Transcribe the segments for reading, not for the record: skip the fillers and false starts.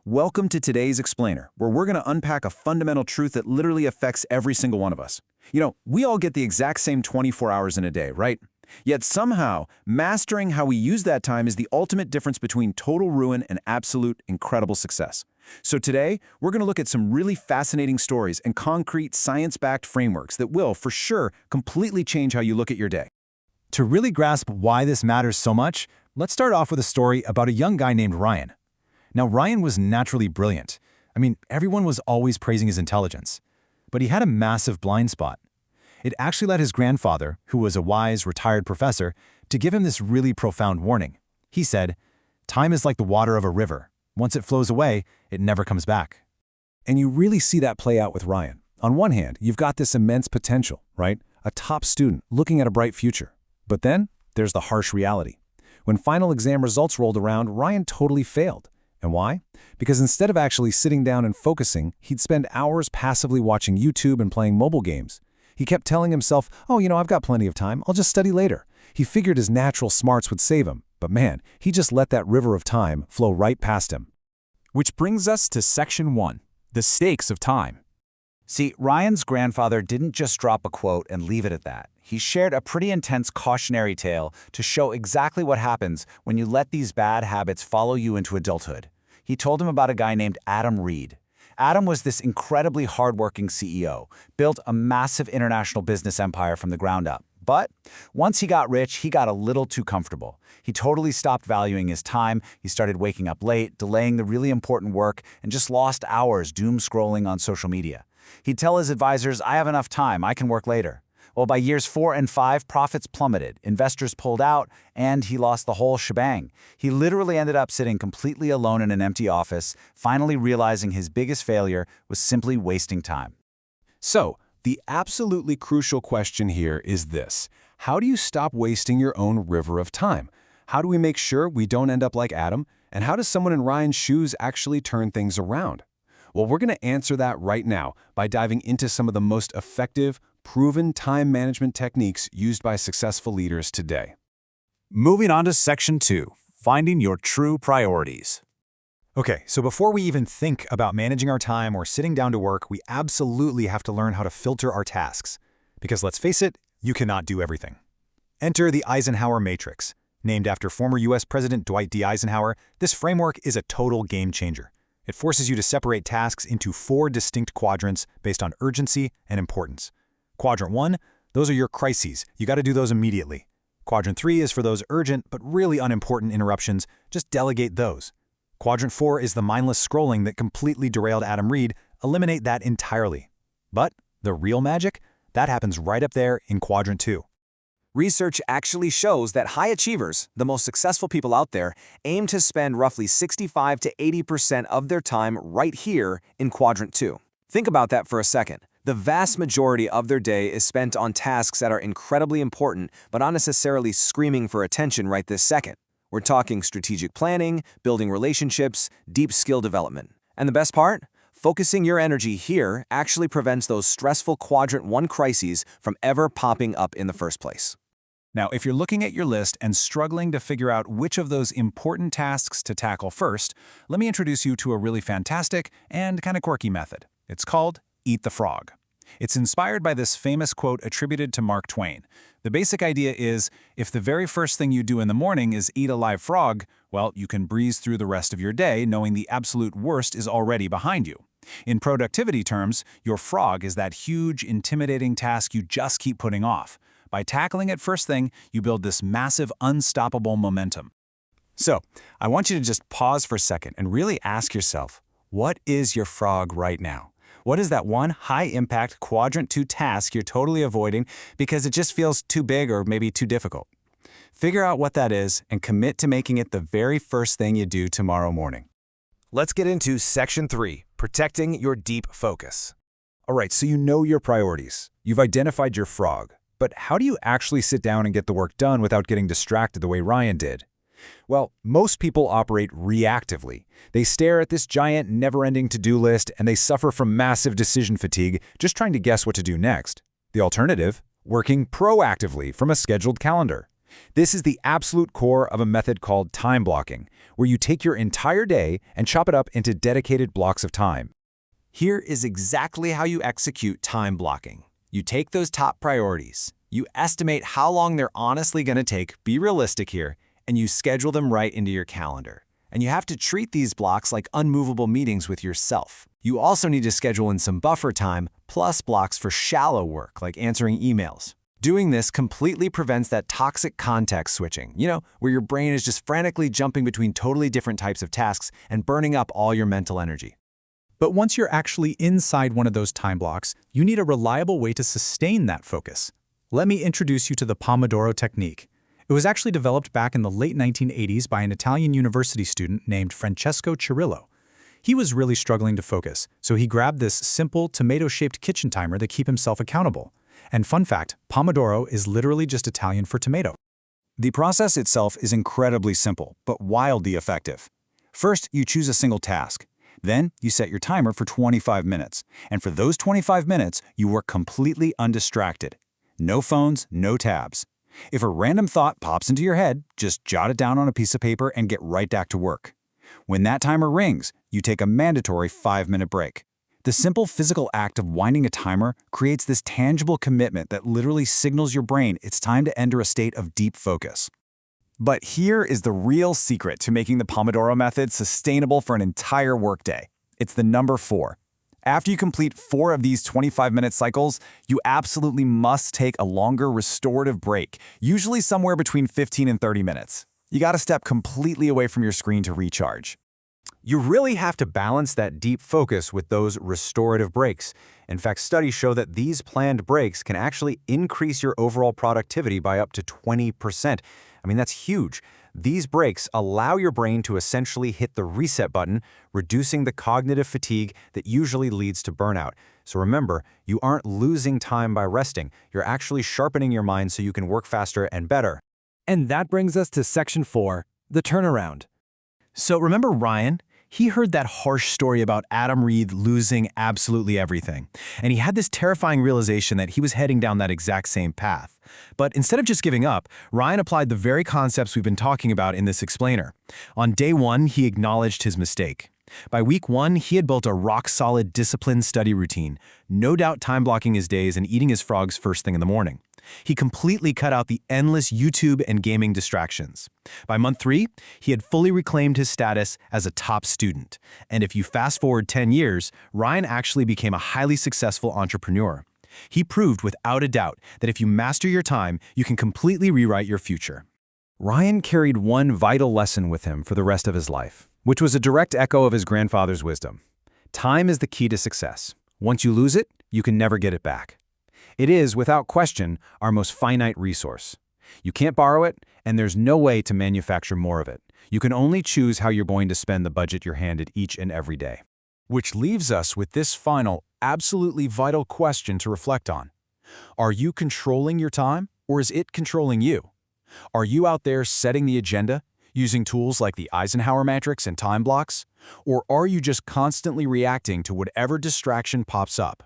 Welcome to today's Explainer, where we're going to unpack a fundamental truth that literally affects every single one of us. We all get the exact same 24 hours in a day, right? Yet somehow, mastering how we use that time is the ultimate difference between total ruin and absolute incredible success. So today, we're going to look at some really fascinating stories and concrete science-backed frameworks that will, for sure, completely change how you look at your day. To really grasp why this matters so much, let's start off with a story about a young guy named Ryan. Now, Ryan was naturally brilliant. Everyone was always praising his intelligence. But he had a massive blind spot. It actually led his grandfather, who was a wise, retired professor, to give him this really profound warning. He said, "Time is like the water of a river. Once it flows away, it never comes back." And you really see that play out with Ryan. On one hand, you've got this immense potential, right? A top student looking at a bright future. But then, there's the harsh reality. When final exam results rolled around, Ryan totally failed. And why? Because instead of actually sitting down and focusing, he'd spend hours passively watching YouTube and playing mobile games. He kept telling himself, I've got plenty of time, I'll just study later. He figured his natural smarts would save him. But man, he just let that river of time flow right past him. Which brings us to Section 1, the stakes of time. See, Ryan's grandfather didn't just drop a quote and leave it at that. He shared a pretty intense cautionary tale to show exactly what happens when you let these bad habits follow you into adulthood. He told him about a guy named Adam Reed. Adam was this incredibly hardworking CEO, built a massive international business empire from the ground up. But once he got rich, he got a little too comfortable. He totally stopped valuing his time, he started waking up late, delaying the really important work, and just lost hours doom scrolling on social media. He'd tell his advisors, "I have enough time, I can work later." Well, by years 4 and 5, profits plummeted, investors pulled out, and he lost the whole shebang. He literally ended up sitting completely alone in an empty office, finally realizing his biggest failure was simply wasting time. So, the absolutely crucial question here is this. How do you stop wasting your own river of time? How do we make sure we don't end up like Adam? And how does someone in Ryan's shoes actually turn things around? Well, we're going to answer that right now by diving into some of the most effective, proven time management techniques used by successful leaders today. Moving on to Section 2, finding your true priorities. Okay, so before we even think about managing our time or sitting down to work, we absolutely have to learn how to filter our tasks. Because let's face it, you cannot do everything. Enter the Eisenhower Matrix. Named after former US President Dwight D. Eisenhower, this framework is a total game changer. It forces you to separate tasks into 4 distinct quadrants based on urgency and importance. Quadrant 1, those are your crises. You got to do those immediately. Quadrant 3 is for those urgent but really unimportant interruptions. Just delegate those. Quadrant 4 is the mindless scrolling that completely derailed Adam Reed. Eliminate that entirely. But the real magic? That happens right up there in Quadrant 2. Research actually shows that high achievers, the most successful people out there, aim to spend roughly 65 to 80% of their time right here in Quadrant 2. Think about that for a second. The vast majority of their day is spent on tasks that are incredibly important but not necessarily screaming for attention right this second. We're talking strategic planning, building relationships, deep skill development. And the best part? Focusing your energy here actually prevents those stressful Quadrant 1 crises from ever popping up in the first place. Now, if you're looking at your list and struggling to figure out which of those important tasks to tackle first, let me introduce you to a really fantastic and kind of quirky method. It's called Eat the Frog. It's inspired by this famous quote attributed to Mark Twain. The basic idea is, if the very first thing you do in the morning is eat a live frog, well, you can breeze through the rest of your day knowing the absolute worst is already behind you. In productivity terms, your frog is that huge, intimidating task you just keep putting off. By tackling it first thing, you build this massive, unstoppable momentum. So, I want you to just pause for a second and really ask yourself, what is your frog right now? What is that one high-impact Quadrant 2 task you're totally avoiding because it just feels too big or maybe too difficult? Figure out what that is and commit to making it the very first thing you do tomorrow morning. Let's get into Section 3, protecting your deep focus. All right, so you know your priorities. You've identified your frog. But how do you actually sit down and get the work done without getting distracted the way Ryan did? Well, most people operate reactively. They stare at this giant, never-ending to-do list, and they suffer from massive decision fatigue just trying to guess what to do next. The alternative? Working proactively from a scheduled calendar. This is the absolute core of a method called time blocking, where you take your entire day and chop it up into dedicated blocks of time. Here is exactly how you execute time blocking. You take those top priorities, you estimate how long they're honestly going to take, be realistic here, and you schedule them right into your calendar. And you have to treat these blocks like unmovable meetings with yourself. You also need to schedule in some buffer time, plus blocks for shallow work, like answering emails. Doing this completely prevents that toxic context switching, where your brain is just frantically jumping between totally different types of tasks and burning up all your mental energy. But once you're actually inside one of those time blocks, you need a reliable way to sustain that focus. Let me introduce you to the Pomodoro technique. It was actually developed back in the late 1980s by an Italian university student named Francesco Cirillo. He was really struggling to focus, so he grabbed this simple tomato-shaped kitchen timer to keep himself accountable. And fun fact, Pomodoro is literally just Italian for tomato. The process itself is incredibly simple, but wildly effective. First, you choose a single task. Then, you set your timer for 25 minutes. And for those 25 minutes, you work completely undistracted. No phones, no tabs. If a random thought pops into your head, just jot it down on a piece of paper and get right back to work. When that timer rings, you take a mandatory 5-minute break. The simple physical act of winding a timer creates this tangible commitment that literally signals your brain it's time to enter a state of deep focus. But here is the real secret to making the Pomodoro method sustainable for an entire workday. It's the number 4. After you complete 4 of these 25-minute cycles, you absolutely must take a longer restorative break, usually somewhere between 15 and 30 minutes. You gotta step completely away from your screen to recharge. You really have to balance that deep focus with those restorative breaks. In fact, studies show that these planned breaks can actually increase your overall productivity by up to 20%. I mean, that's huge. These breaks allow your brain to essentially hit the reset button, reducing the cognitive fatigue that usually leads to burnout. So remember, you aren't losing time by resting. You're actually sharpening your mind so you can work faster and better. And that brings us to section 4, the turnaround. So remember Ryan? He heard that harsh story about Adam Reed losing absolutely everything, and he had this terrifying realization that he was heading down that exact same path. But instead of just giving up, Ryan applied the very concepts we've been talking about in this explainer. On day 1, he acknowledged his mistake. By week 1, he had built a rock-solid, disciplined study routine, no doubt time-blocking his days and eating his frogs first thing in the morning. He completely cut out the endless YouTube and gaming distractions. By month 3, he had fully reclaimed his status as a top student. And if you fast forward 10 years, Ryan actually became a highly successful entrepreneur. He proved without a doubt that if you master your time, you can completely rewrite your future. Ryan carried one vital lesson with him for the rest of his life, which was a direct echo of his grandfather's wisdom. Time is the key to success. Once you lose it, you can never get it back. It is, without question, our most finite resource. You can't borrow it, and there's no way to manufacture more of it. You can only choose how you're going to spend the budget you're handed each and every day. Which leaves us with this final, absolutely vital question to reflect on. Are you controlling your time, or is it controlling you? Are you out there setting the agenda, using tools like the Eisenhower matrix and time blocks? Or are you just constantly reacting to whatever distraction pops up?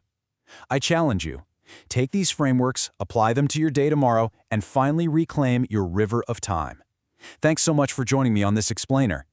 I challenge you. Take these frameworks, apply them to your day tomorrow, and finally reclaim your river of time. Thanks so much for joining me on this explainer.